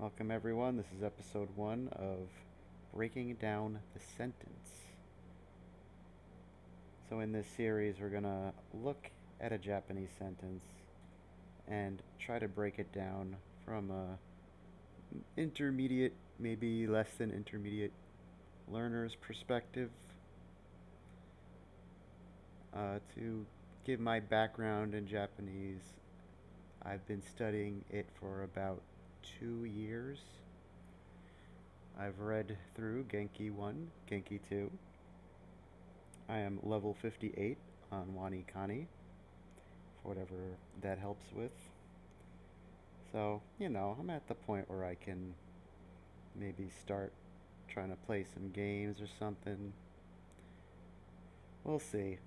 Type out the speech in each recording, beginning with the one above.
Welcome everyone. This is episode 1 of Breaking Down the Sentence. So in this series we're going to look at a Japanese sentence and try to break it down from a intermediate, maybe less than intermediate learner's perspective. To give my background in Japanese, I've been studying it for about 2 years. I've read through Genki 1, Genki 2. I am level 58 on Wani Kani, for whatever that helps with. So, I'm at the point where I can maybe start trying to play some games or something. We'll see.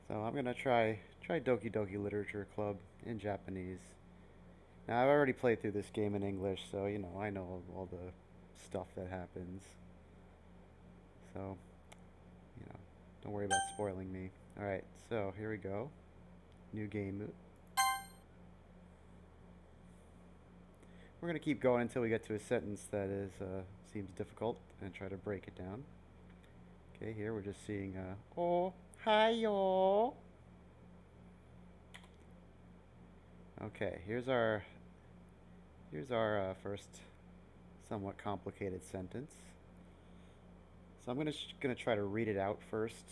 So I'm gonna try Doki Doki Literature Club in Japanese. Now I've already played through this game in English, so I know all the stuff that happens. So, you know, don't worry about spoiling me. All right, so here we go. New game. We're gonna keep going until we get to a sentence that seems difficult and try to break it down. Okay, here we're just seeing oh hi yo. Okay, here's our first somewhat complicated sentence. So I'm gonna try to read it out first,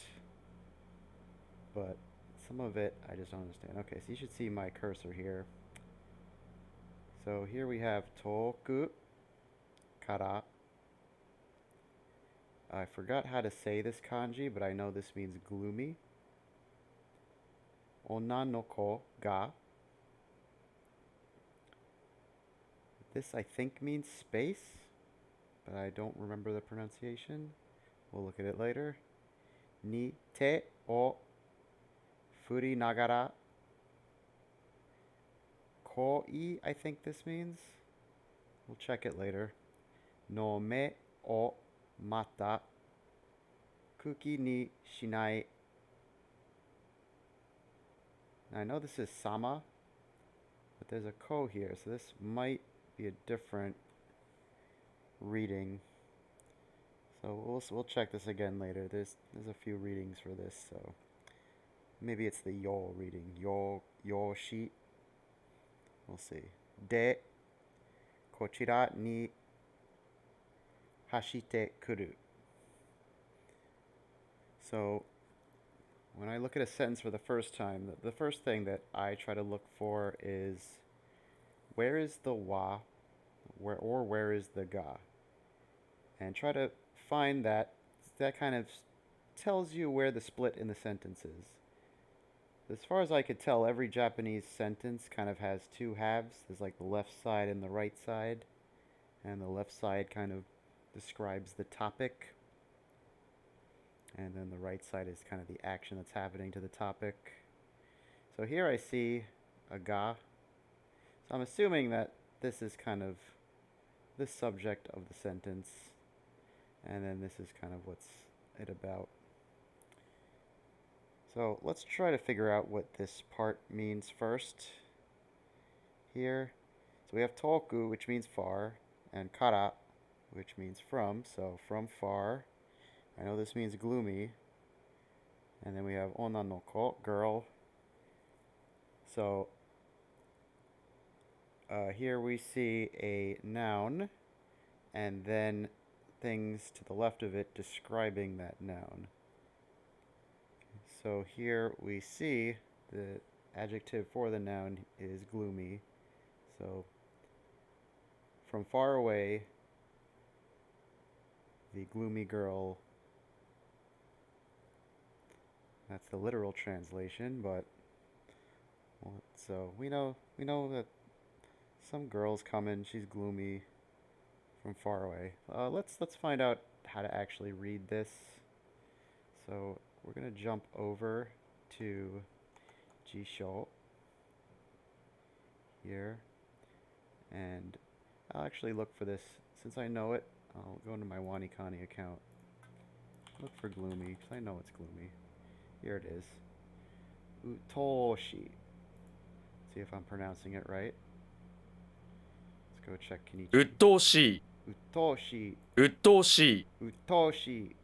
but some of it I just don't understand. Okay, so you should see my cursor here. So here we have toku kara. I forgot how to say this kanji, but I know this means gloomy. Onna no ko ga. This I think means space, but I don't remember the pronunciation. We'll look at it later. Ni te o furi nagara koi, I think this means. We'll check it later. No me o mata kuki ni shinai. Now I know this is sama, but there's a ko here, so this might be a different reading. So we'll check this again later. There's a few readings for this, so maybe it's the yo reading. Yoshi. We'll see. De kochira ni hashite kuru. So when I look at a sentence for the first time, the first thing that I try to look for is where is the wa, where is the ga, and try to find that. That kind of tells you where the split in the sentence is. As far as I could tell, every Japanese sentence kind of has two halves. There's like the left side and the right side, and the left side kind of describes the topic, and then the right side is kind of the action that's happening to the topic. So here I see a ga. So I'm assuming that this is kind of the subject of the sentence, and then this is kind of what's it about. So let's try to figure out what this part means first. Here, so we have toku, which means far, and kara, which means from. So from far. I know this means gloomy. And then we have onna no ko, girl. So here we see a noun, and then things to the left of it describing that noun. So here we see the adjective for the noun is gloomy. So from far away, the gloomy girl. That's the literal translation, but so we know that some girl's coming. She's gloomy from far away. Let's find out how to actually read this. So we're gonna jump over to Jisho here, and I'll actually look for this. Since I know it, I'll go into my WaniKani account. Look for gloomy, because I know it's gloomy. Here it is. Utoshi. See if I'm pronouncing it right. Let's go check 鬱 Kenichi. 陶しい Utoshi. 鬱陶しい Utoshi.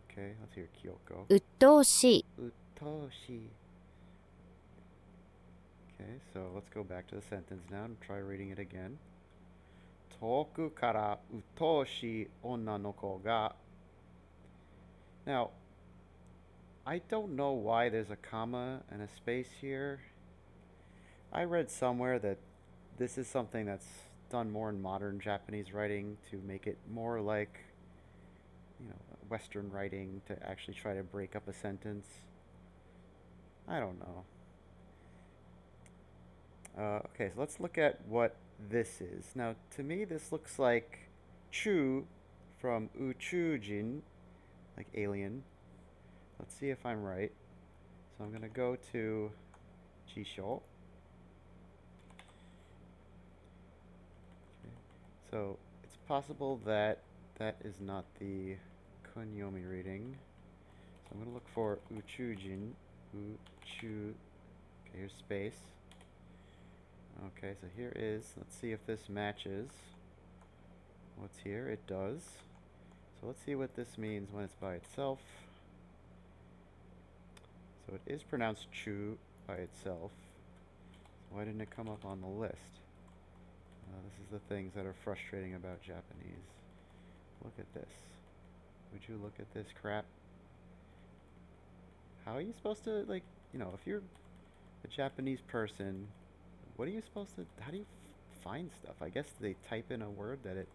Okay, let's hear Kyoko. 鬱陶しい Utoshi. Okay, so let's go back to the sentence now and try reading it again. Toku kara utoshi onna no ko ga. Now, I don't know why there's a comma and a space here. I read somewhere that this is something that's done more in modern Japanese writing to make it more like, Western writing to actually try to break up a sentence. I don't know. Okay, so let's look at what this is. Now, to me, this looks like Chu from Uchujin, like alien. Let's see if I'm right. So I'm going to go to Jisho. Okay. So it's possible that that is not the Kunyomi reading. So I'm going to look for Uchujin. Uchu. Okay, here's space. Okay, so here is, let's see if this matches what's here. It does. So let's see what this means when it's by itself. So it is pronounced chu by itself. So why didn't it come up on the list? This is the things that are frustrating about Japanese. Look at this. Would you look at this crap? How are you supposed to, if you're a Japanese person, what are you supposed to, how do you find stuff? I guess they type in a word that it,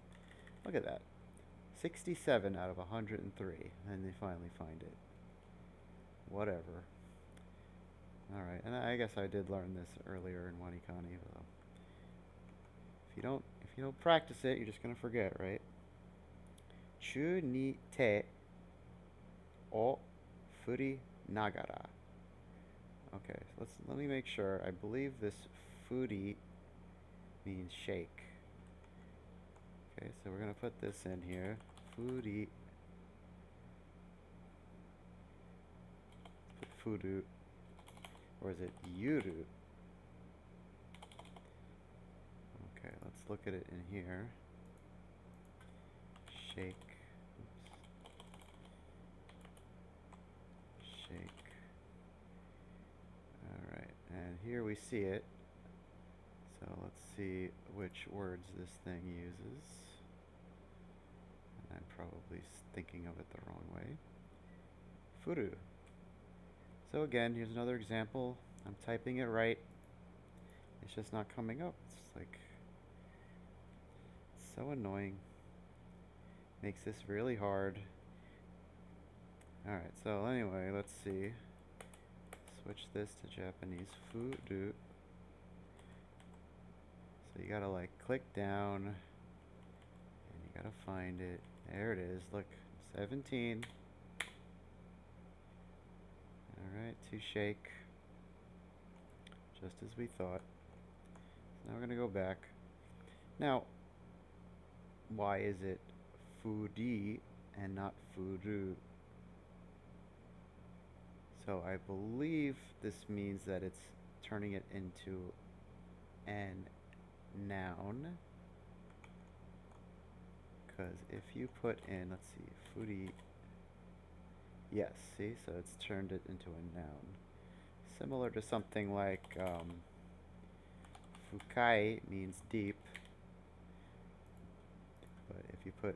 look at that. 67 out of 103, and they finally find it. Whatever. Alright, and I guess I did learn this earlier in Wanikani, though. If you don't practice it, you're just gonna forget, right? Chu ni te o furi nagara. Okay, so let me make sure. I believe this furi means shake. Okay, so we're gonna put this in here. Furi. Put furu. Or is it yuru? Okay, let's look at it in here. Shake. Oops. Shake. Alright, and here we see it. So let's see which words this thing uses. And I'm probably thinking of it the wrong way. Furu. So again, here's another example. I'm typing it right. It's just not coming up. It's like so annoying. Makes this really hard. Alright, so anyway, let's see. Switch this to Japanese. Furu. So you gotta click down and you gotta find it. There it is. Look, 17. Alright, to shake. Just as we thought. So now we're gonna go back. Now, why is it fudi and not furu? So I believe this means that it's turning it into an noun. Because if you put in, let's see, fudi. Yes, see, so it's turned it into a noun. Similar to something like fukai means deep. But if you put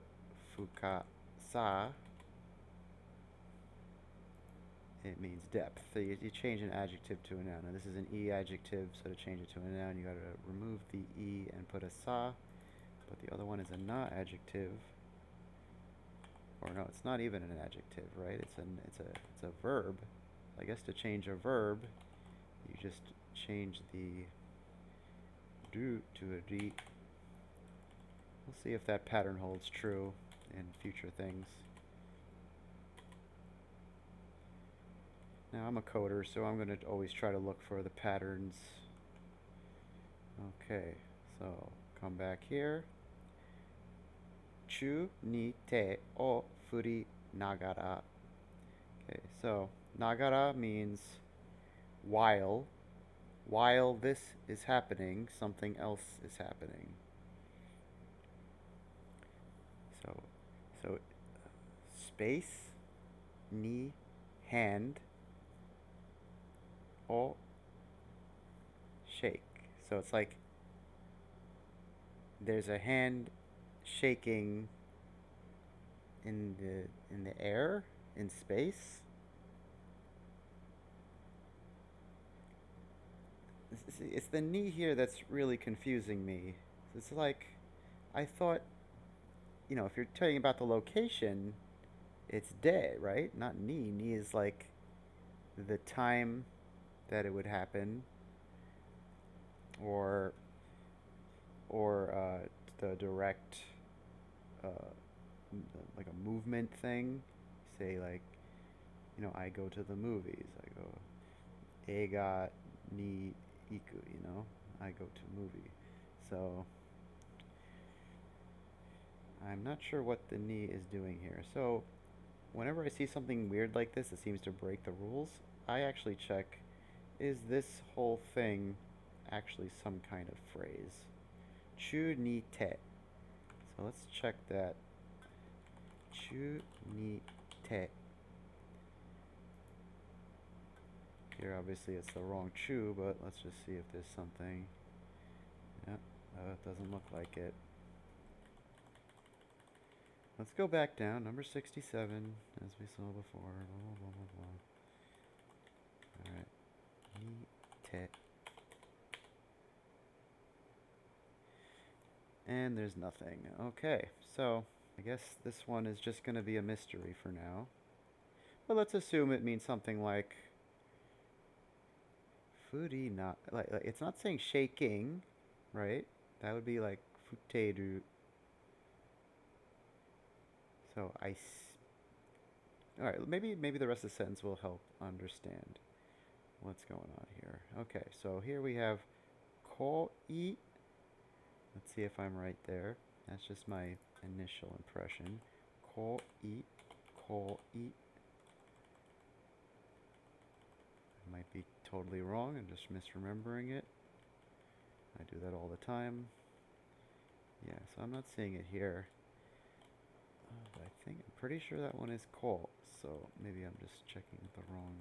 fukasa, it means depth. So you change an adjective to a noun. Now this is an E adjective, so to change it to a noun, you gotta remove the E and put a sa. But the other one is a na adjective. Or no, it's not even an adjective, right? It's a verb. I guess to change a verb, you just change the do to a di. We'll see if that pattern holds true in future things. Now I'm a coder, so I'm going to always try to look for the patterns. Okay, so come back here. Chu ni te o furi nagara. Okay, so nagara means while, while this is happening, something else is happening. So, so space, ni, hand, o, shake. So it's like there's a hand shaking in the air, in space. It's the knee here that's really confusing me. It's like I thought, if you're talking about the location, it's day, right? Not knee. Knee is like the time that it would happen, or the direct, uh, like a movement thing. Say like, I go to the movies. I go eiga ni iku. I go to movie. So I'm not sure what the ni is doing here. So whenever I see something weird like this that seems to break the rules, I actually check, is this whole thing actually some kind of phrase? Chu ni te. So let's check that. Chu ni te. Here obviously it's the wrong chu, but let's just see if there's something. Yep, it doesn't look like it. Let's go back down, number 67, as we saw before. Blah, blah, blah, blah. Alright. Ni te. And there's nothing. Okay, so I guess this one is just going to be a mystery for now. But let's assume it means something like furi not like it's not saying shaking, right? That would be like futeru. So all right, maybe the rest of the sentence will help understand what's going on here. Okay, so here we have koi. Let's see if I'm right there. That's just my initial impression. Koi, koi. I might be totally wrong and just misremembering it. I do that all the time. Yeah, so I'm not seeing it here. But I'm pretty sure that one is koi. So maybe I'm just checking the wrong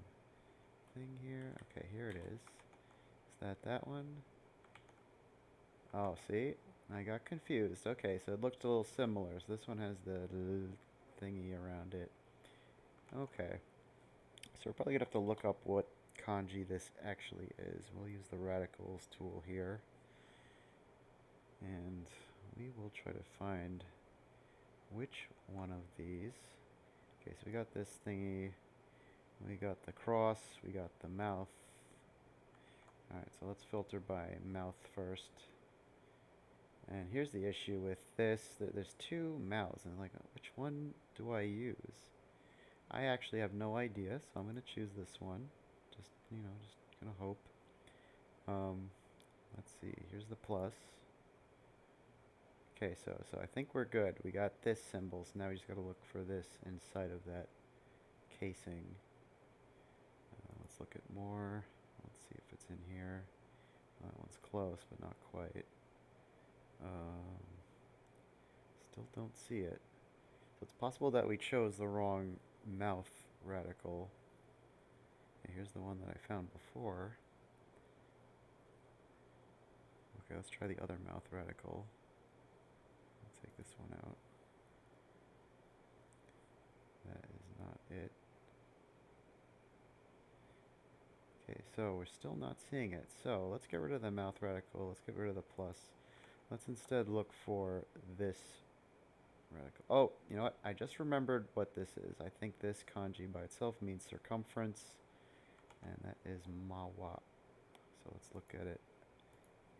thing here. Okay, here it is. Is that one? Oh, see? I got confused. Okay, so it looked a little similar. So this one has the thingy around it. Okay. So we're probably going to have to look up what kanji this actually is. We'll use the radicals tool here. And we will try to find which one of these. Okay, so we got this thingy. We got the cross. We got the mouth. Alright, so let's filter by mouth first. And here's the issue with this. There's two mouths, and like, which one do I use? I actually have no idea, so I'm going to choose this one. Just going to hope. Let's see. Here's the plus. Okay, so I think we're good. We got this symbol, so now we just got to look for this inside of that casing. Let's look at more. Let's see if it's in here. That one's close, but not quite. Still don't see it. So it's possible that we chose the wrong mouth radical. Okay, here's the one that I found before. Okay, let's try the other mouth radical. Let's take this one out. That is not it. Okay, so we're still not seeing it. So let's get rid of the mouth radical. Let's get rid of the plus. Let's instead look for this radical. Oh, you know what? I just remembered what this is. I think this kanji by itself means circumference, and that is mawa. So let's look at it.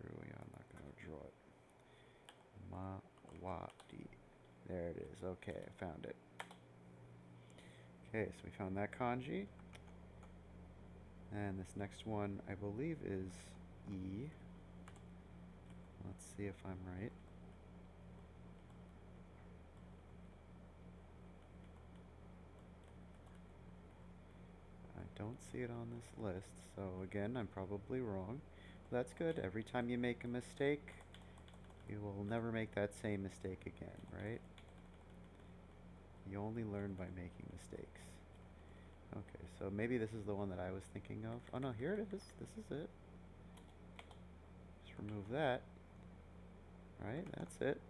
Here we are. I'm not going to draw it. Mawadi. There it is. Okay, I found it. Okay, so we found that kanji. And this next one, I believe, is E. Let's see if I'm right. I don't see it on this list. So again, I'm probably wrong. That's good. Every time you make a mistake, you will never make that same mistake again, right? You only learn by making mistakes. Okay, so maybe this is the one that I was thinking of. Oh no, here it is. This is it. Just remove that. Right, that's it.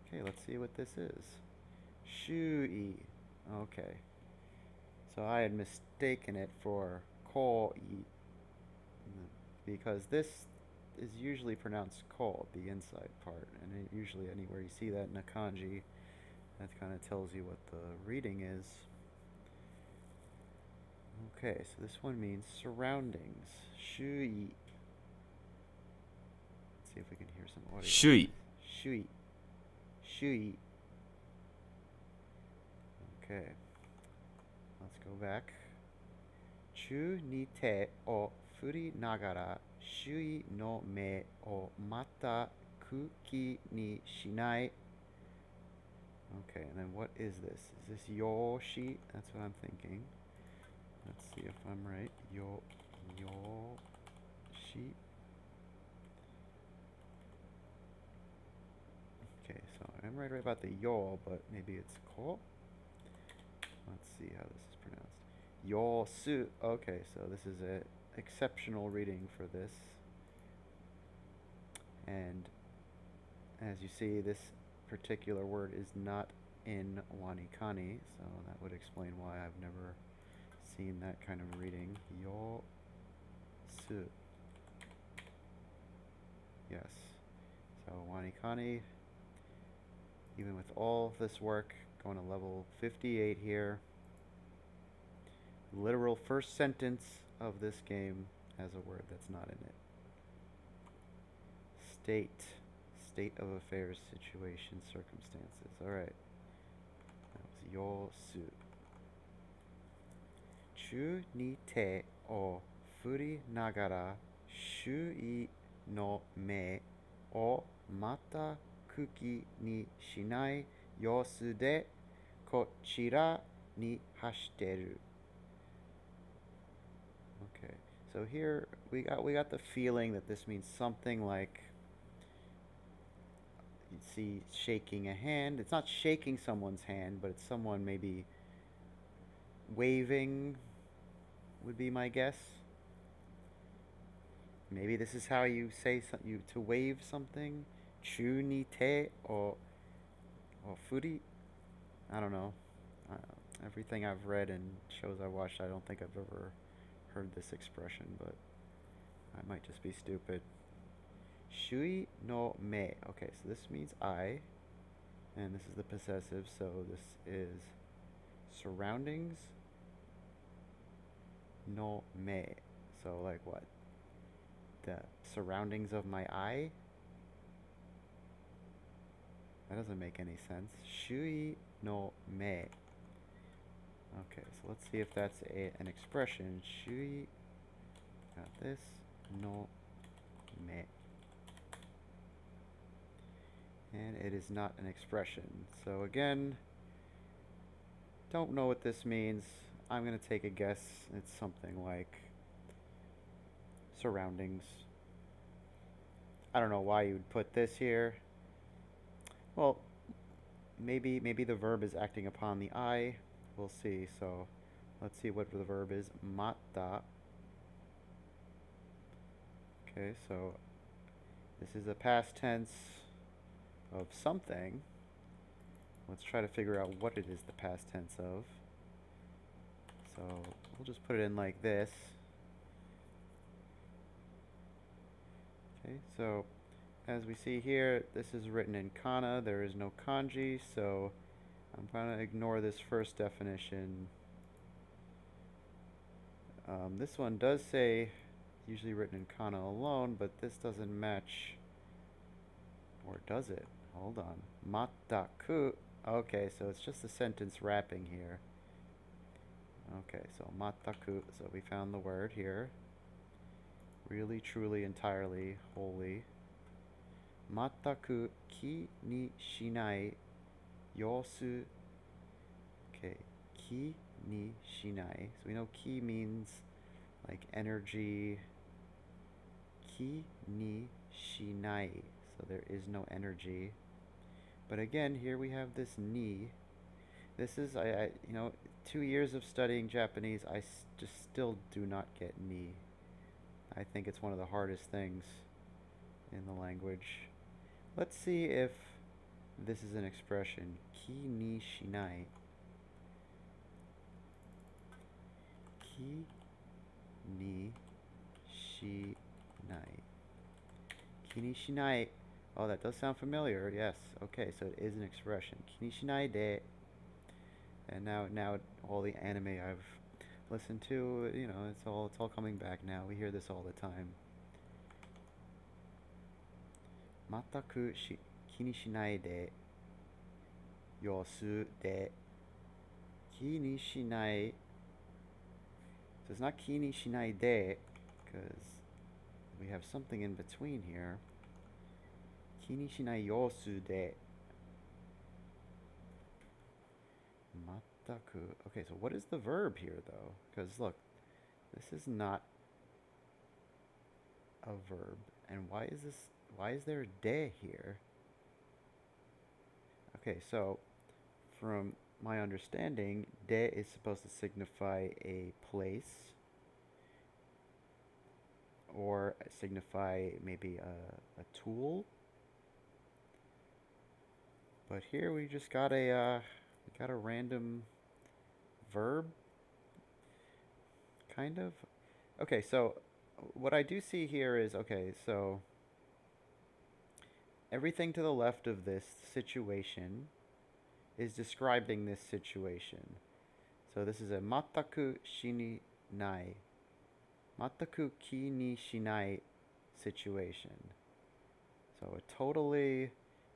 Okay, let's see what this is. Shui. Okay. So I had mistaken it for ko-i because this is usually pronounced ko, the inside part, and usually anywhere you see that in a kanji, that kind of tells you what the reading is. Okay, so this one means surroundings. Shui. Let's see if we can hear some audio. Shui. Shui. Shui. Okay. Let's go back. Chu ni te o furi nagara shui no me o mata kuki ni shinai. Okay, and then what is this? Is this yoshi? That's what I'm thinking. Let's see if I'm right. Yoshi. Okay, so I'm right about the yo, but maybe it's ko. Let's see how this is pronounced. Yosu. Okay, so this is an exceptional reading for this. And as you see, this particular word is not in wanikani, so that would explain why I've never seen that kind of reading. Yosu. Yes. So wanikani, even with all of this work, going to level 58 here. Literal first sentence of this game has a word that's not in it. State of affairs, situation, circumstances. Alright. That was yosu. Chu ni te o furi nagara shui no me o mata kuki ni shinai yosu de kochira ni hashiteru. Okay, so here we got the feeling that this means something like, you see shaking a hand. It's not shaking someone's hand, but it's someone maybe waving would be my guess. Maybe this is how you say to wave something. Chu ni te or furi. I don't know. Everything I've read and shows I watched, I don't think I've ever heard this expression, but I might just be stupid. Shui no me. Okay, so this means I, and this is the possessive, so this is surroundings no me. So like what? The surroundings of my eye? That doesn't make any sense. Shui no me. Okay, so let's see if that's an expression. Shui, got this, no me. And it is not an expression. So again, don't know what this means. I'm going to take a guess. It's something like surroundings. I don't know why you would put this here. Well, maybe the verb is acting upon the I. We'll see. So let's see what the verb is. Mata. Okay, so this is a past tense of something. Let's try to figure out what it is the past tense of. So we'll just put it in like this. Okay, so as we see here, this is written in kana. There is no kanji, so I'm going to ignore this first definition. This one does say usually written in kana alone, but this doesn't match. Or does it? Hold on. Mataku. Okay, so it's just a sentence wrapping here. Okay, so mataku. So we found the word here. Really, truly, entirely, wholly. Mataku ki ni shinai yosu. Okay, ki ni shinai. So we know ki means like energy. Ki ni shinai. So there is no energy. But again, here we have this ni. This is, 2 years of studying Japanese, just still do not get ni. I think it's one of the hardest things in the language. Let's see if this is an expression. Ki ni shinai. Ki ni shinai. Ki ni shinai. Oh, that does sound familiar. Yes. Okay, so it is an expression. Ki ni shinai de. And now all the anime I've listened to, it's all coming back now. We hear this all the time. Mataku ki ni shinai de. Yosu de. Ki ni shinai. So it's not ki ni shinai de, because we have something in between here. Ki ni shinai yosu de. Mataku. Okay, so what is the verb here, though? Because look, this is not a verb. And why is there a de here? Okay, so from my understanding, de is supposed to signify a place or signify maybe a tool. But here we just got a random verb, kind of. Okay, so what I do see here is, okay, so everything to the left of this situation is describing this situation. So this is a mataku shini nai. Mataku ki ni shinai situation. So a totally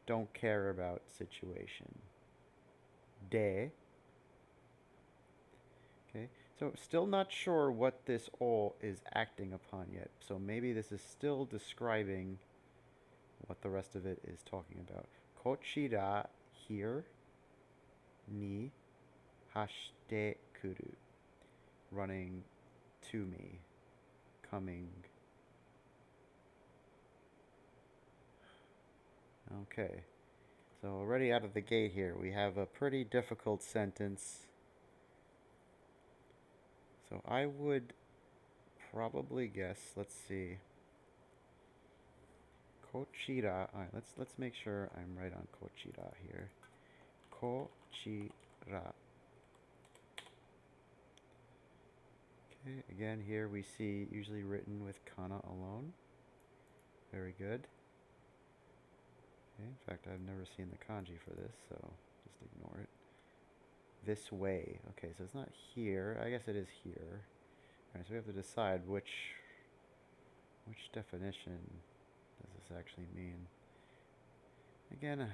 don't care about situation. De. Okay, so still not sure what this all is acting upon yet. So maybe this is still describing what the rest of it is talking about. Kochira, here. Ni hashite kuru. Running to me. Coming. Okay. So already out of the gate here, we have a pretty difficult sentence. So I would probably guess, let's see. Kochira. All right, let's make sure I'm right on kochira here. Kochira. Okay, again here we see usually written with kana alone. Very good. Okay, in fact, I've never seen the kanji for this, so just ignore it. This way. Okay, so it's not here. I guess it is here. Alright, so we have to decide which definition does this actually mean. Again,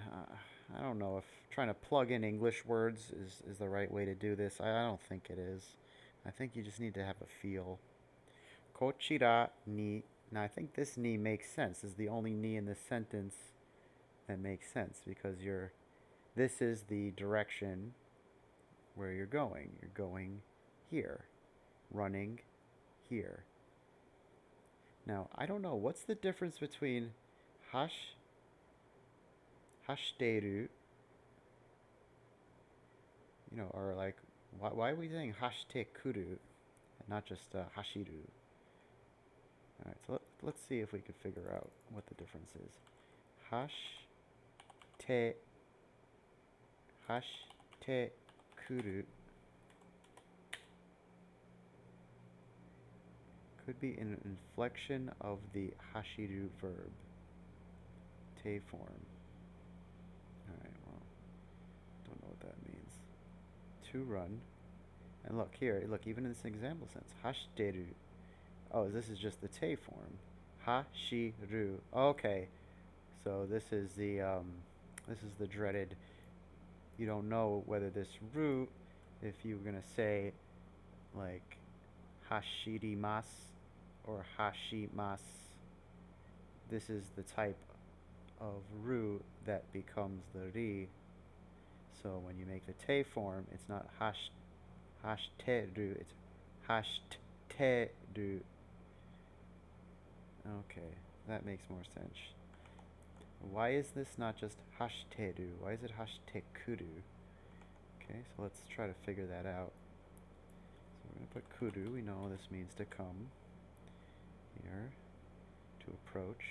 I don't know if trying to plug in English words is the right way to do this. I don't think it is. I think you just need to have a feel. Kochira ni. Now, I think this ni makes sense. This is the only ni in this sentence that makes sense because this is the direction where you're going. You're going here. Running here. Now, I don't know. What's the difference between hashiteru, or like, why are we saying hashite kuru and not just hashiru? Alright, so let's see if we can figure out what the difference is. Hashite kuru could be an inflection of the hashiru verb. Te form. Alright, well, don't know what that means. To run. And look here, even in this example sentence, hashiteru. Oh, this is just the te form. Hashiru. Okay. So this is the dreaded, you don't know whether this root, if you're going to say like hashirimasu or hashimasu, this is the type of ru that becomes the ri. So when you make the te form, it's not hashiteru, it's hashte. hashiteru. Okay, that makes more sense. Why is this not just hashiteru? Why is it hashitekuru? Okay, so let's try to figure that out. So we're going to put kuru. We know this means to come. Here, to approach.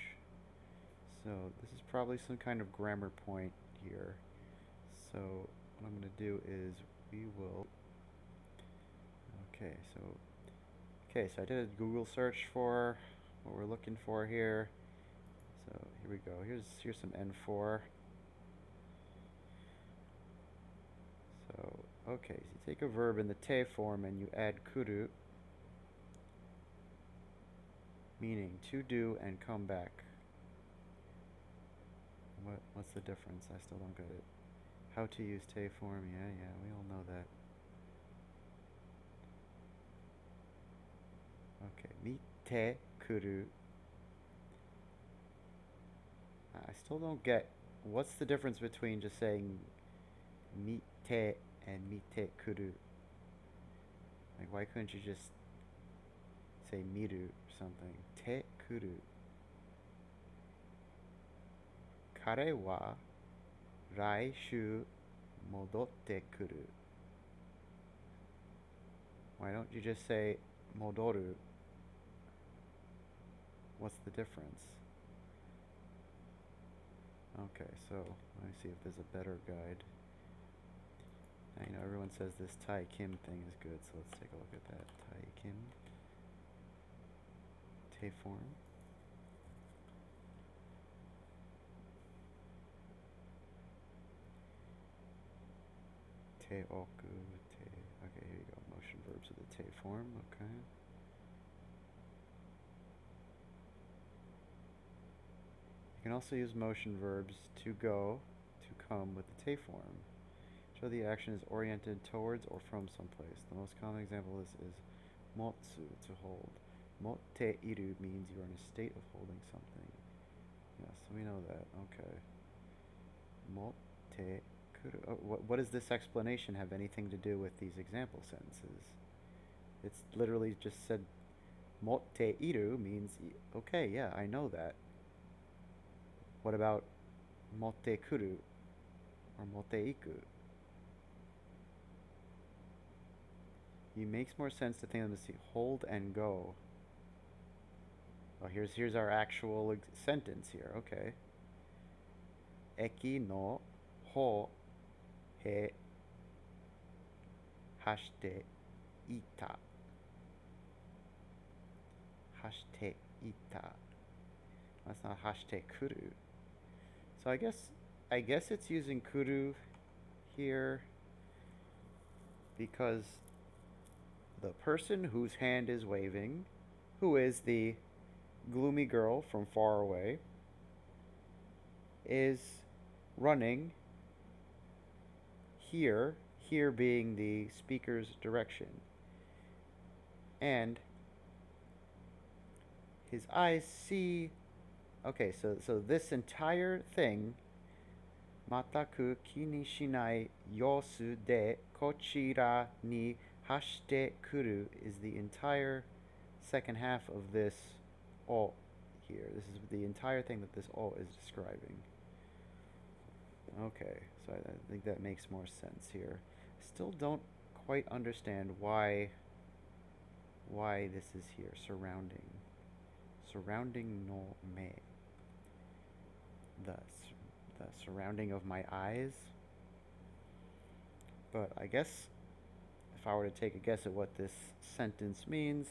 So this is probably some kind of grammar point here. So what I'm going to do is we will... Okay, so I did a Google search for what we're looking for here. So here we go. Here's some N4. So, okay, so you take a verb in the te form and you add kuru, meaning to do and come back. What's the difference? I still don't get it. How to use te form? Yeah, we all know that. Okay, mite kuru. I still don't get what's the difference between just saying mite and mite kuru. Like, why couldn't you just say miru or something? Te kuru. Kare wa raishu modotte kuru. Why don't you just say modoru? What's the difference? Okay, so let me see if there's a better guide. Now, you know, everyone says this Tai Kim thing is good, so let's take a look at that. Tai Kim. Te form. Te oku. Te. Okay, here you go. Motion verbs of the te form. Okay. You can also use motion verbs to go, to come with the te form. Show the action is oriented towards or from someplace. The most common example of this is motsu, to hold. Motte iru means you are in a state of holding something. Yes, we know that. Okay. Motte kuru. Oh, what does this explanation have anything to do with these example sentences? It's literally just said motte iru means, okay, yeah, I know that. What about motte kuru or motte iku? It makes more sense to think of them as hold and go. Oh, here's our actual sentence here. Okay. Eki no ho he hashite ita. Hashite ita. That's not hashite kuru. So I guess it's using kuru here because the person whose hand is waving, who is the gloomy girl from far away, is running here being the speaker's direction. And his eyes see... Okay, so this entire thing, mataku kini shinai yosu de kochira ni hashite kuru, is the entire second half of this o here. This is the entire thing that this o is describing. Okay, so I think that makes more sense here. Still don't quite understand why this is here. Surrounding no me. The surrounding of my eyes. But I guess if I were to take a guess at what this sentence means,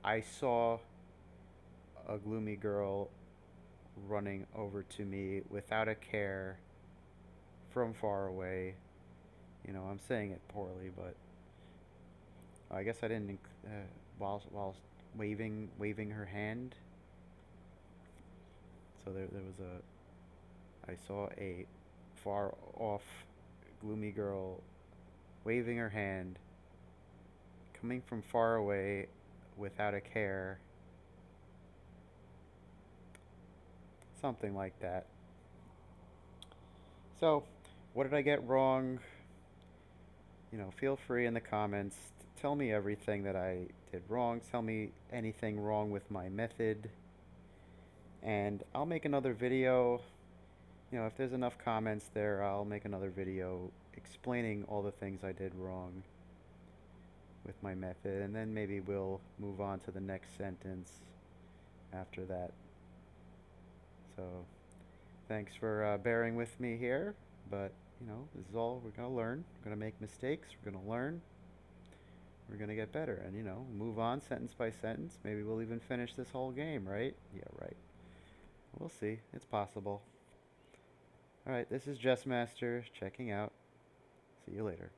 I saw a gloomy girl running over to me without a care from far away. You know, I'm saying it poorly, but I guess I didn't while waving her hand. So there was I saw a far off gloomy girl waving her hand, coming from far away without a care. Something like that. So, what did I get wrong? You know, feel free in the comments tell me everything that I did wrong. Tell me anything wrong with my method. And I'll make another video. You know, if there's enough comments there, I'll make another video explaining all the things I did wrong with my method. And then maybe we'll move on to the next sentence after that. So, thanks for bearing with me here. But, you know, this is all we're going to learn. We're going to make mistakes. We're going to learn. We're going to get better. And, you know, move on sentence by sentence. Maybe we'll even finish this whole game, right? Yeah, right. We'll see. It's possible. Alright, this is Jesmaster checking out. See you later.